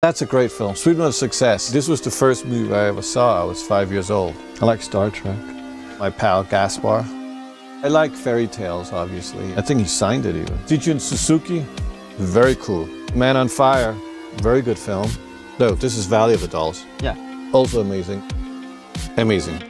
That's a great film. Sweetman of Success. This was the first movie I ever saw. I was 5 years old. I like Star Trek. My pal Gaspar. I like fairy tales, obviously. I think he signed it even. Teachun Suzuki, very cool. Man on Fire, very good film. No, this is Valley of the Dolls. Yeah. Also amazing. Amazing.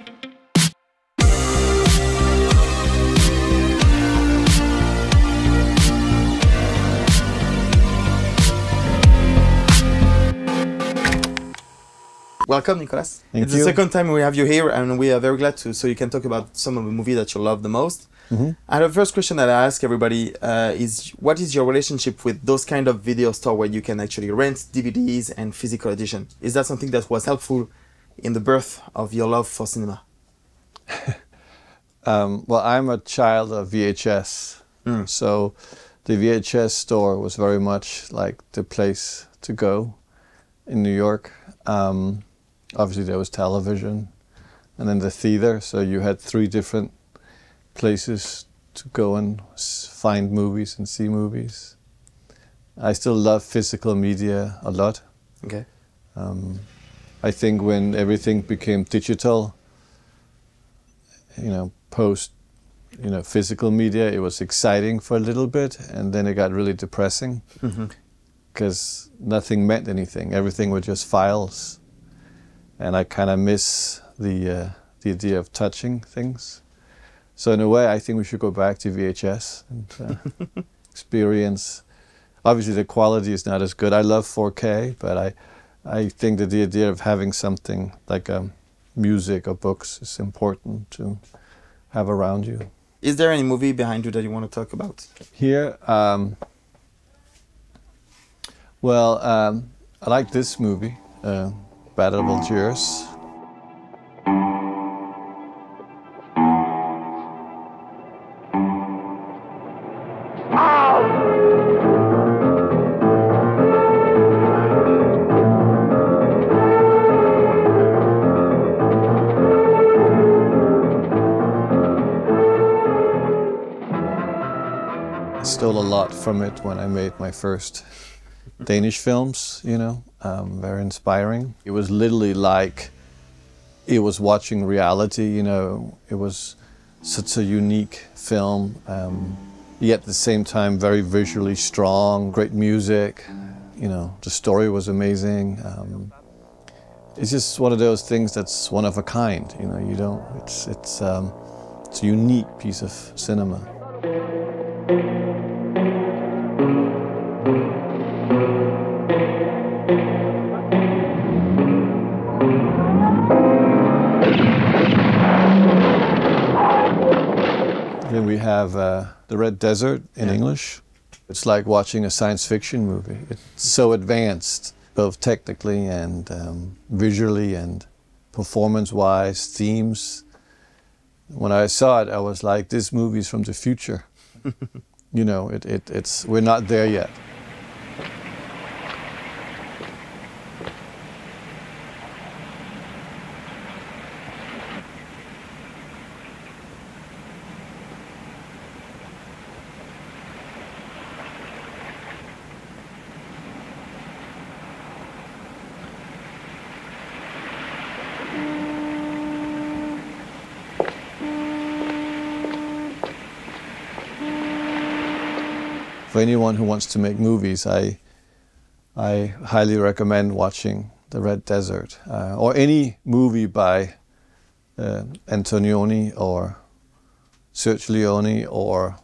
Welcome, Nicolas. Thank it's you. the second time we have you here, and we are very glad to, so you can talk about some of the movie that you love the most. And the first question that I ask everybody is, what is your relationship with those kind of video store where you can actually rent DVDs and physical edition? Is that something that was helpful in the birth of your love for cinema? Well, I'm a child of VHS, so the VHS store was very much like the place to go in New York. Obviously there was television and then the theater, so you had 3 different places to go and find movies and see movies. I still love physical media a lot. Okay. I think when everything became digital, post, physical media, it was exciting for a little bit, and then it got really depressing because nothing meant anything. Everything were just files. And I kind of miss the idea of touching things. So in a way, I think we should go back to VHS and experience. Obviously, the quality is not as good. I love 4K, but I think that the idea of having something like music or books is important to have around you. Is there any movie behind you that you want to talk about? Here, I like this movie. Battle of Algiers. I stole a lot from it when I made my first Danish films, very inspiring. It was literally like it was watching reality, It was such a unique film, yet at the same time very visually strong, great music, the story was amazing. It's just one of those things that's one of a kind, it's a unique piece of cinema. Then we have The Red Desert in English. It's like watching a science fiction movie. It's so advanced, both technically and visually and performance-wise, themes. When I saw it, I was like, this movie's from the future. We're not there yet. For anyone who wants to make movies, I highly recommend watching The Red Desert, or any movie by Antonioni or Sergio Leone or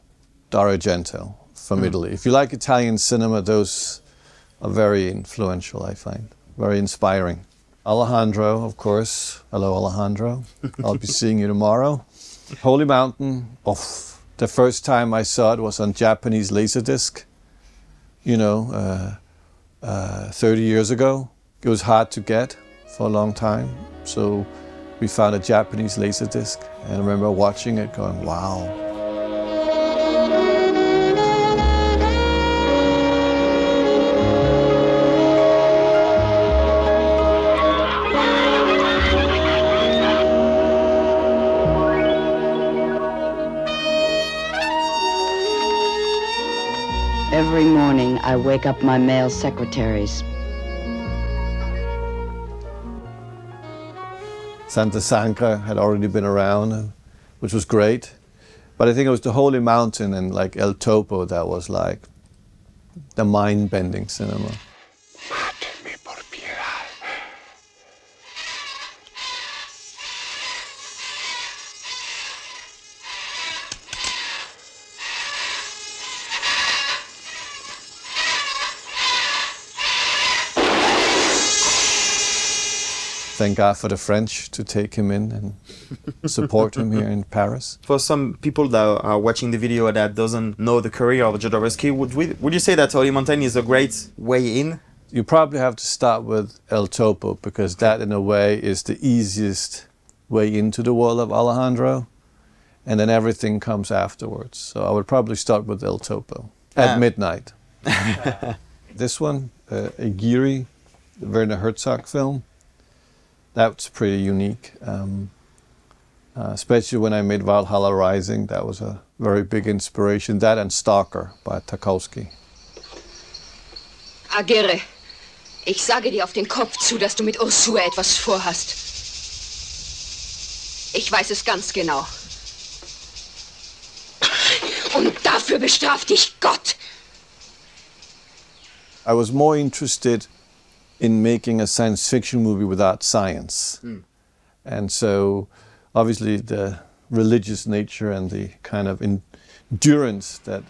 Dario Argento from Italy. If you like Italian cinema, those are very influential, I find, very inspiring. Alejandro, of course. Hello, Alejandro. I'll be seeing you tomorrow. Holy Mountain. The first time I saw it was on Japanese Laserdisc, 30 years ago. It was hard to get for a long time, so we found a Japanese Laserdisc, and I remember watching it going, wow. Every morning, I wake up my male secretaries. Santa Sancra had already been around, which was great. But I think it was the Holy Mountain and like El Topo that was like the mind-bending cinema. Máteme por piedad. Thank God for the French to take him in and support him here in Paris. For some people that are watching the video that doesn't know the career of Jodorowsky, would you say that Holy Mountain is a great way in? You probably have to start with El Topo because that, in a way, is the easiest way into the world of Alejandro, and then everything comes afterwards. So I would probably start with El Topo at midnight. This one, Aguirre, the Werner Herzog film. That's pretty unique, especially when I made Valhalla Rising. That was a very big inspiration. That and Stalker by Tarkovsky. Aguirre, ich sage dir auf den Kopf zu, dass du mit Ursula etwas vorhast. Ich weiß es ganz genau. Und dafür bestraft dich Gott. I was more interested in making a science fiction movie without science. And so obviously the religious nature and the kind of endurance that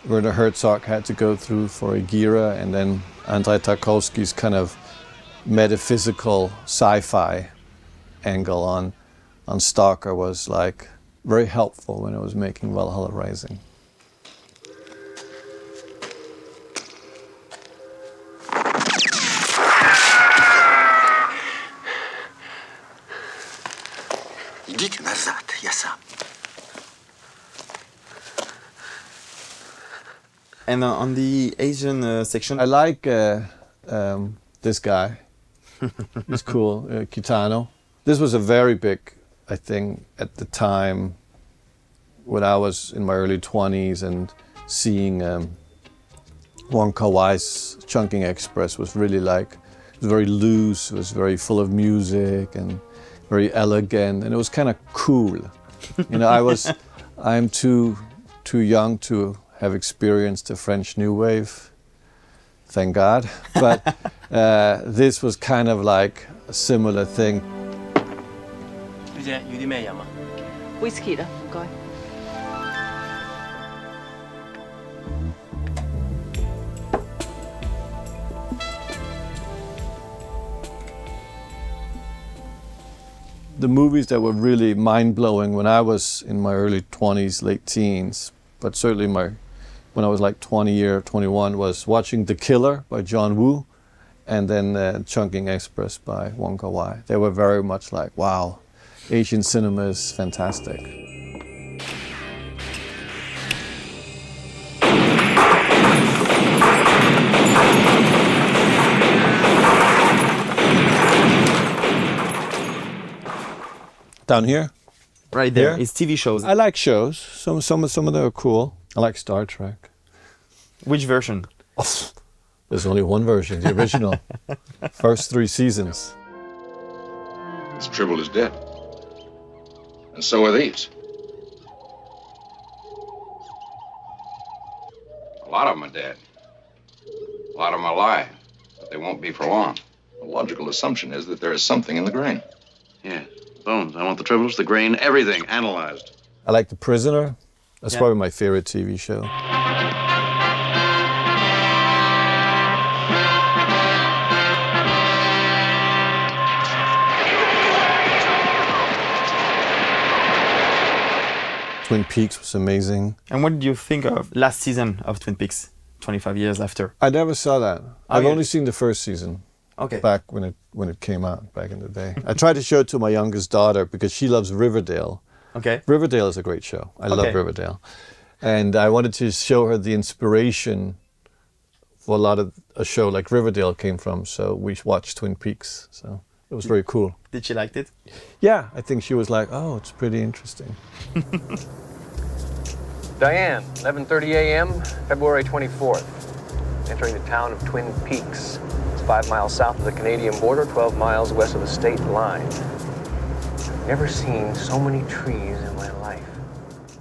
Werner Herzog had to go through for Aguirre, and then Andrei Tarkovsky's kind of metaphysical sci-fi angle on Stalker was like very helpful when I was making Valhalla Rising. Идите назад, я сам. And on the Asian section, I like this guy. He's cool, Kitano. This was a very big, I think, at the time when I was in my early 20s, and seeing Wong Kar-wai's Chungking Express was really like, it was very loose, it was very full of music and very elegant, and it was kind of cool. You know, I'm too young to have experienced the French New Wave, thank God. But this was kind of like a similar thing. Whisky da, godt. The movies that were really mind-blowing when I was in my early 20s, late teens, but certainly when I was like 20 or 21, was watching The Killer by John Woo, and then Chungking Express by Wong Kar-wai. They were very much like, wow, Asian cinema is fantastic. Down here? right there, Here? it's TV shows. I like shows. Some of them are cool. I like Star Trek. Which version? There's only one version, the original. First 3 seasons. This Tribble is dead. And so are these. A lot of them are dead. A lot of them are alive, but they won't be for long. The logical assumption is that there is something in the grain. Yeah, bones. I want the tribbles, the grain, everything analyzed. I like The Prisoner. That's probably my favorite TV show. Twin Peaks was amazing. And what did you think of last season of Twin Peaks, 25 years after? I never saw that. I've yeah. only seen the first season. Okay. Back when it came out, back in the day. I tried to show it to my youngest daughter because she loves Riverdale. Okay. Riverdale is a great show. I love Riverdale. And I wanted to show her the inspiration for a lot of a show like Riverdale came from. So we watched Twin Peaks. So it was very cool. Did she like it? Yeah, I think she was like, oh, it's pretty interesting. Diane, 11:30 a.m., February 24th. Entering the town of Twin Peaks. It's 5 miles south of the Canadian border, 12 miles west of the state line. Never seen so many trees in my life.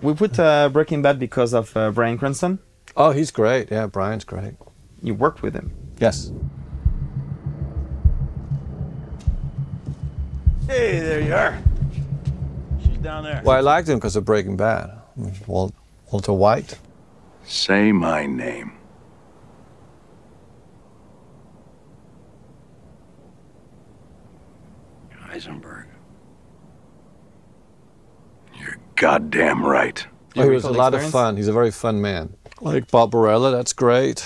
We put Breaking Bad because of Bryan Cranston. Oh, he's great. Yeah, Brian's great. You worked with him. Yes. Hey, there you are. She's down there. Well, I liked him because of Breaking Bad. Walter White. Say my name. Heisenberg. You're goddamn right. Oh, he was a lot of fun. He's a very fun man. Like Barbarella, that's great.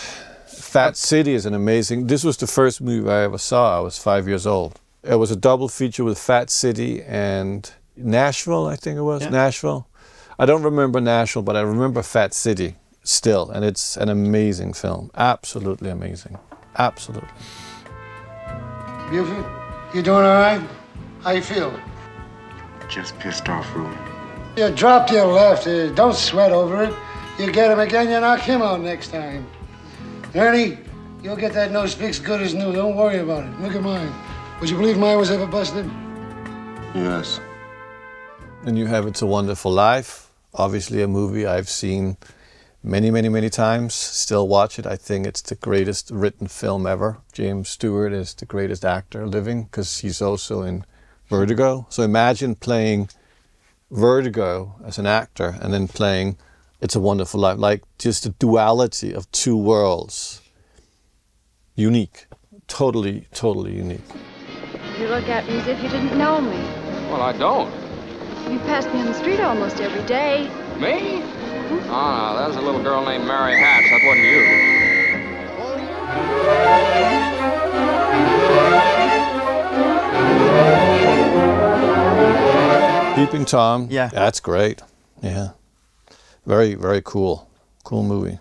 Fat City is an amazing... This was the first movie I ever saw. I was 5 years old. It was a double feature with Fat City and Nashville, I think it was. Yeah. Nashville. I don't remember Nashville, but I remember Fat City still. And it's an amazing film. Absolutely amazing. Absolutely. Buford, you doing all right? How you feel? Just pissed off, Ruben. You dropped your left. Don't sweat over it. You get him again, you knock him out next time. Ernie, you'll get that nose fixed good as new. Don't worry about it. Look at mine. Would you believe mine was ever busted? Yes. And you have It's a Wonderful Life. Obviously a movie I've seen many, many, many times. Still watch it. I think it's the greatest written film ever. James Stewart is the greatest actor living because he's also in Vertigo. So imagine playing Vertigo as an actor and then playing It's a Wonderful Life. Like just the duality of two worlds. Unique. Totally, totally unique. You look at me as if you didn't know me. Well, I don't. You pass me on the street almost every day. Me? Ah, that was a little girl named Mary Hatch. That wasn't you. Peeping Tom. Yeah. That's great. Yeah. Very, very cool. Cool movie.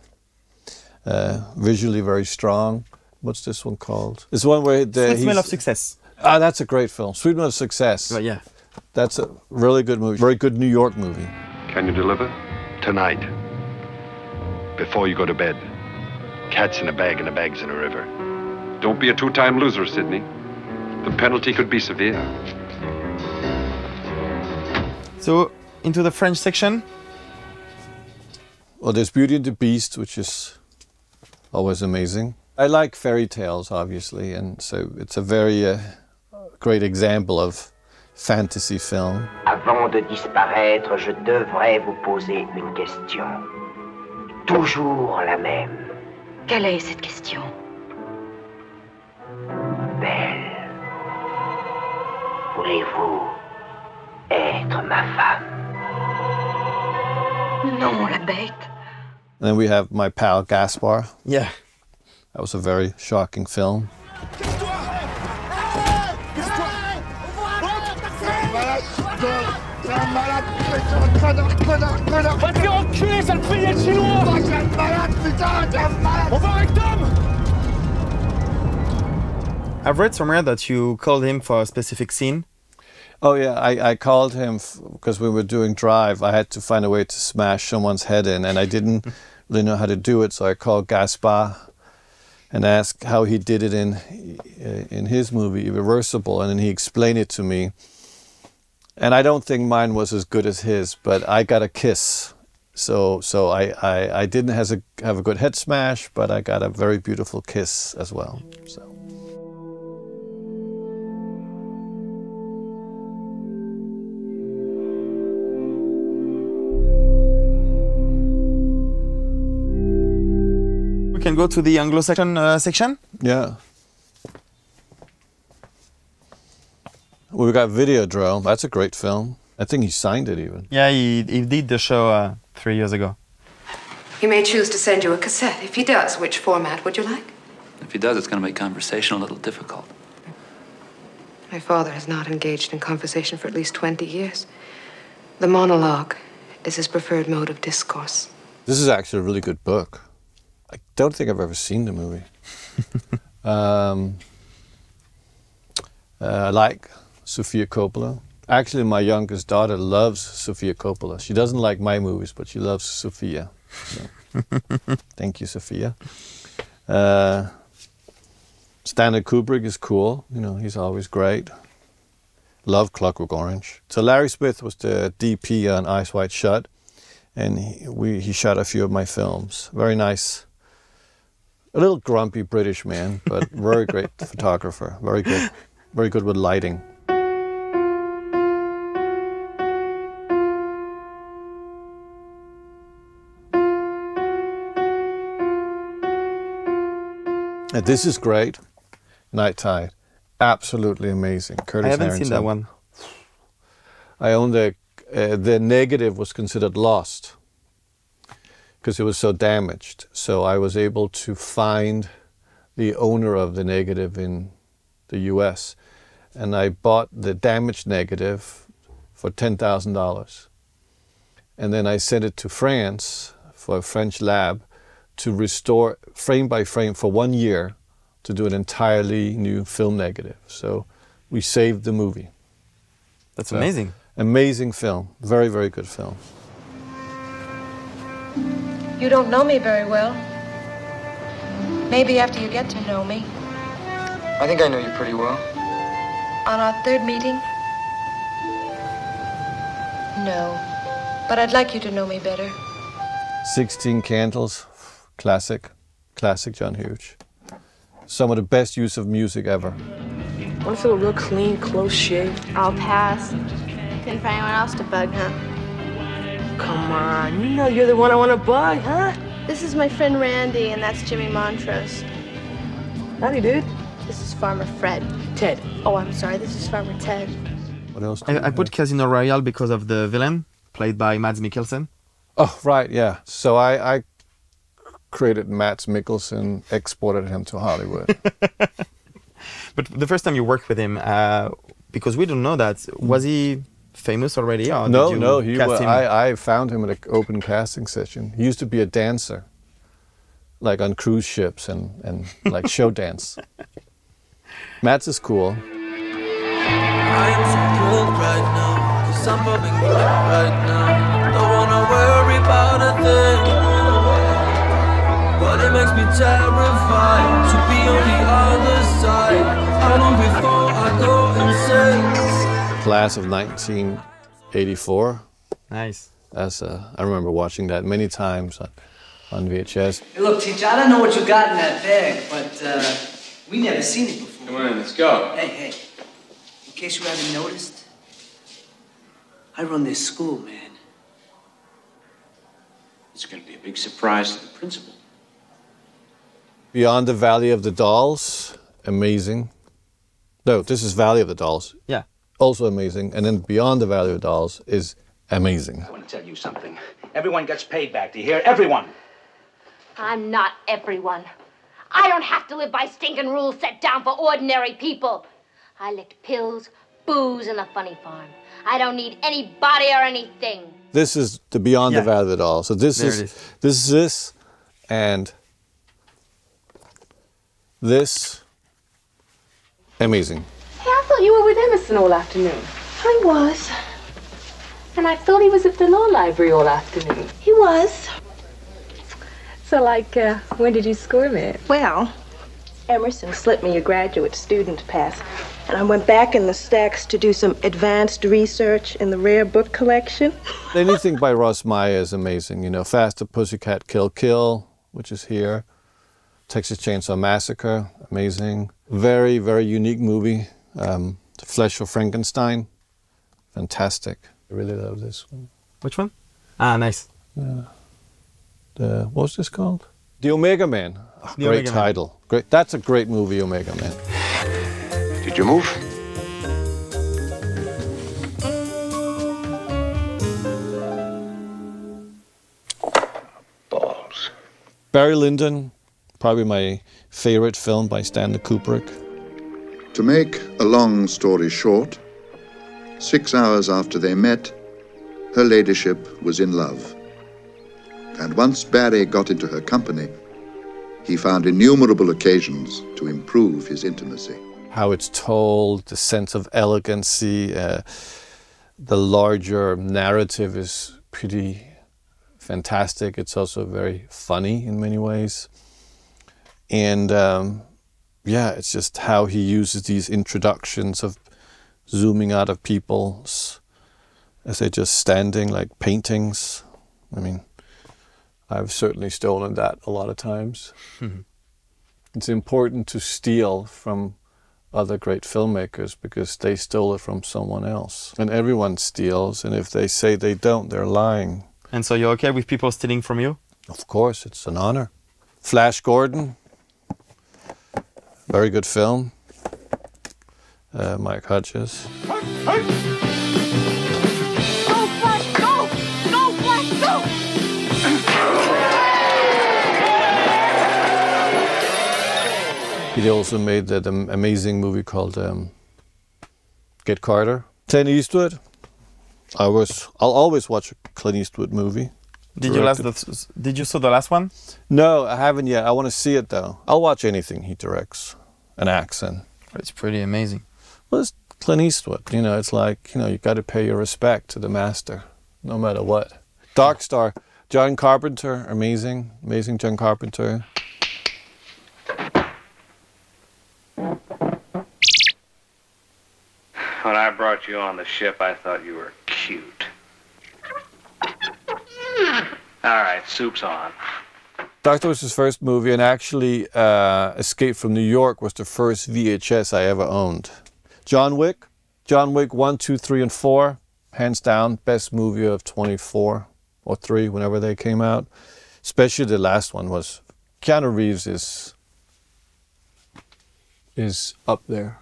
Visually very strong. What's this one called? It's one where Sweet Smell of Success. Ah, that's a great film. Sweet Smell of Success. But yeah. That's a really good movie. Very good New York movie. Can you deliver? Tonight. Before you go to bed. Cat's in a bag and the bag's in a river. Don't be a two-time loser, Sidney. The penalty could be severe. So, into the French section. Well, there's Beauty and the Beast, which is always amazing. I like fairy tales, obviously, and so it's a very great example of fantasy film. Avant de disparaître, je devrais vous poser une question. Toujours la même. Quelle est cette question? Belle, voulez-vous être ma femme? Non, la bête. And then we have My Pal Gaspar. Yeah. That was a very shocking film. I've read somewhere that you called him for a specific scene. Oh yeah, I called him because we were doing Drive. I had to find a way to smash someone's head in, and I didn't really know how to do it, so I called Gaspar and asked how he did it in his movie Irreversible, and then he explained it to me. And I don't think mine was as good as his, but I got a kiss. So I didn't have a good head smash, but I got a very beautiful kiss as well. So. We can go to the Anglo-Saxon section. Yeah. We've got Videodrome. That's a great film. I think he signed it even. Yeah, he did the show 3 years ago. He may choose to send you a cassette. If he does, which format would you like? If he does, it's going to make conversation a little difficult. My father has not engaged in conversation for at least 20 years. The monologue is his preferred mode of discourse. This is actually a really good book. I don't think I've ever seen the movie. I like Sofia Coppola. Actually, my youngest daughter loves Sofia Coppola. She doesn't like my movies, but she loves Sofia. So. Thank you, Sofia. Stanley Kubrick is cool. You know, he's always great. Love Clockwork Orange. So Larry Smith was the DP on Eyes Wide Shut, and he shot a few of my films. Very nice. A little grumpy British man, but very great photographer. Very good with lighting. And this is great. Night Tide. Absolutely amazing. Curtis I haven't Harrington. seen that one. I own the negative was considered lost because it was so damaged. So I was able to find the owner of the negative in the US, and I bought the damaged negative for $10,000. And then I sent it to France for a French lab to restore frame by frame for 1 year to do an entirely new film negative. So we saved the movie. That's amazing. Amazing film. Very, very good film. You don't know me very well. Maybe after you get to know me. I think I know you pretty well. On our third meeting? No. But I'd like you to know me better. 16 Candles. Classic. Classic John Hughes. Some of the best use of music ever. I want to feel real clean, close shaved. I'll pass. Couldn't find anyone else to bug, huh? Come on, you know you're the one I want to bug, huh? This is my friend Randy, and that's Jimmy Montrose. Howdy, dude. This is Farmer Fred. Ted. Oh, I'm sorry, this is Farmer Ted. What else? I put Casino Royale because of the villain, played by Mads Mikkelsen. Oh, right, yeah. So I created Mads Mikkelsen, exported him to Hollywood. But the first time you worked with him, because we don't know that, was he famous already? Or No, did you no. cast him? I found him at an open casting session. He used to be a dancer, like on cruise ships and like show dance. Mads is cool. I am so cold right now, 'cause I'm bubbling right now. Don't wanna worry about a thing, but it makes me terrified to be on the other side. How long before I go insane? Class of 1984. Nice. I remember watching that many times on VHS. Hey, look, teacher, I don't know what you got in that bag, but we never seen it before. Come on, let's go. Hey, in case you haven't noticed, I run this school, man. It's going to be a big surprise to the principal. Beyond the Valley of the Dolls, amazing. No, this is Valley of the Dolls. Yeah. Also amazing. And then Beyond the Valley of the Dolls is amazing. I want to tell you something. Everyone gets paid back, do you hear? Everyone! I'm not everyone. I don't have to live by stinking rules set down for ordinary people. I licked pills, booze, and the funny farm. I don't need anybody or anything. This is the Beyond the Valley of the Dolls. So this is this, and this. Amazing. Hey, I thought you were with Emerson all afternoon. I was. And I thought he was at the law library all afternoon. He was. So, like, when did you score me? Well, Emerson slipped me a graduate student pass, and I went back in the stacks to do some advanced research in the rare book collection. Anything by Ross Meyer is amazing. You know, Faster Pussycat Kill Kill, which is here. Texas Chainsaw Massacre, amazing. Very, very unique movie. The Flesh of Frankenstein, fantastic. I really love this one. Which one? Ah, nice. What's this called? The Omega Man. Oh, The great Omega Man. title. Great. That's a great movie, Omega Man. Did you move? Balls. Barry Lyndon, probably my favorite film by Stanley Kubrick. To make a long story short, 6 hours after they met, her ladyship was in love. And once Barry got into her company, he found innumerable occasions to improve his intimacy. How it's told, the sense of elegancy, the larger narrative is pretty fantastic. It's also very funny in many ways. And yeah, it's just how he uses these introductions of zooming out of people's as they're just standing like paintings. I mean, I've certainly stolen that a lot of times. It's important to steal from other great filmmakers because they stole it from someone else. And everyone steals, and if they say they don't, they're lying. And so you're okay with people stealing from you? Of course, it's an honor. Flash Gordon, very good film. Mike Hutchins. Go, Flash, go! Go, Flash, go! He also made that amazing movie called Get Carter. Clint Eastwood. I'll always watch a Clint Eastwood movie. Did you saw the last one? No, I haven't yet. I want to see it though. I'll watch anything he directs and acts in. It's pretty amazing. Well, it's Clint Eastwood. You know, it's like, you know, you got to pay your respect to the master, no matter what. Dark Star. John Carpenter, amazing, amazing John Carpenter. When I brought you on the ship, I thought you were cute. All right, soup's on. Doctor was his first movie, and actually Escape from New York was the first VHS I ever owned. John Wick 1, 2, 3, and 4, hands down, best movie of 24 or 3, whenever they came out. Especially the last one was, Keanu Reeves is up there.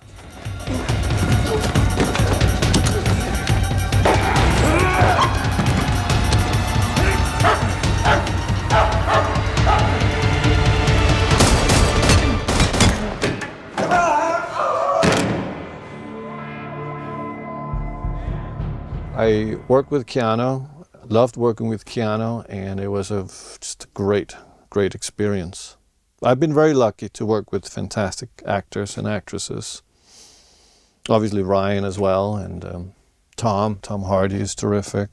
I worked with Keanu, loved working with Keanu, and it was just a great, great experience. I've been very lucky to work with fantastic actors and actresses. Obviously Ryan as well, and Tom Hardy is terrific.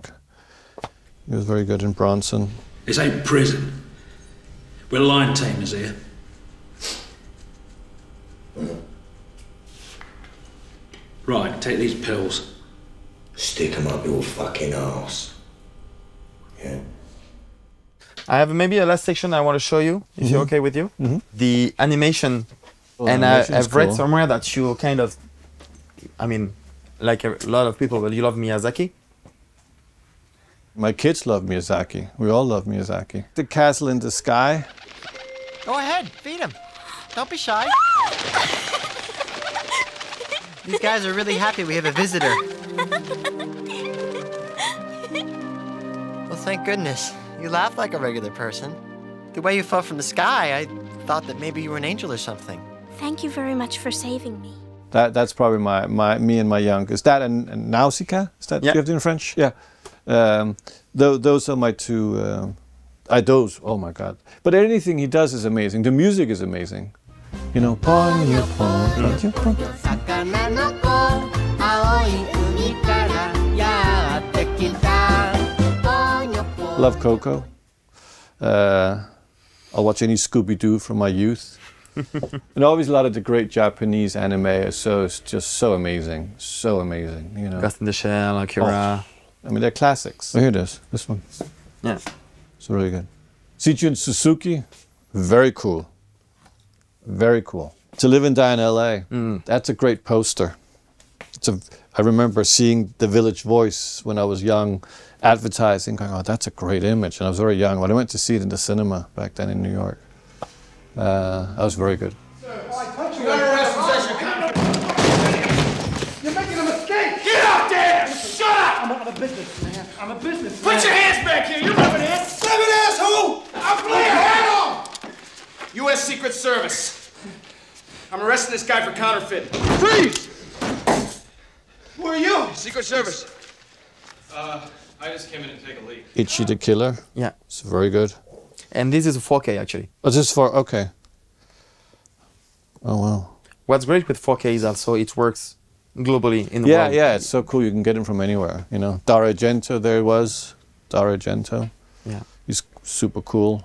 He was very good in Bronson. This ain't prison. We're lion tamers here. Right, take these pills. Stick 'em up your fucking ass. Yeah. I have maybe a last section I want to show you, if you're okay with you. The animation. And I've read somewhere that you kind of, I mean, like a lot of people, but you love Miyazaki. My kids love Miyazaki. We all love Miyazaki. The Castle in the Sky. Go ahead, feed him. Don't be shy. These guys are really happy we have a visitor. Well, thank goodness. You laugh like a regular person. The way you fell from the sky, I thought that maybe you were an angel or something. Thank you very much for saving me. That's probably me and my youngest. That and Nausicaa? Is that you have it in French? Yeah. Those are my two. Those. Oh my God! But anything he does is amazing. The music is amazing. You know, love Coco. I'll watch any Scooby-Doo from my youth. And always a lot of the great Japanese anime is just so amazing, you know. Ghost in the Shell, Akira. I mean, they're classics. Oh, here it is, this one. Yeah. It's really good. Seijun Suzuki, very cool. Very cool. To Live and Die in LA, that's a great poster. I remember seeing The Village Voice when I was young, advertising, going, oh, that's a great image. And I was very young. When I went to see it in the cinema back then in New York, that was very good. You're making a mistake! Get out there! Shut up! I'm a businessman. I'm a businessman. Put your hands back here! You rub it in! Rub it, asshole! I'll play your hat on! U.S. Secret Service. I'm arresting this guy for counterfeiting. Freeze! Who are you? Secret Service. I just came in to take a leak. Itchy the Killer. Yeah. It's very good. And this is 4K actually. Oh, this is okay. Oh, wow. What's great with 4K is also it works globally in the world. Yeah, it's so cool. You can get it from anywhere, you know. Dario Argento, there was. Dario Argento. Yeah. He's super cool.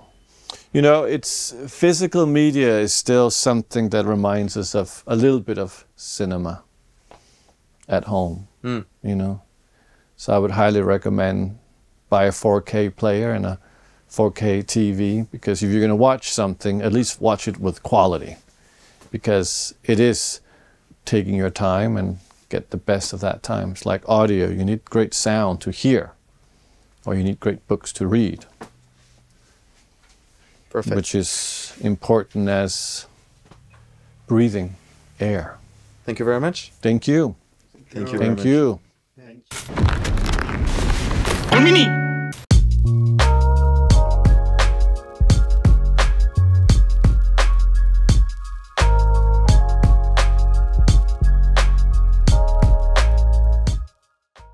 You know, physical media is still something that reminds us of a little bit of cinema. at home, you know. So I would highly recommend buy a 4K player and a 4K TV, because if you're going to watch something, at least watch it with quality, because it is taking your time and get the best of that time. It's like audio. You need great sound to hear, or you need great books to read. Perfect. Which is important as breathing air. Thank you very much. Thank you. Thank you. Thank you. Dominique!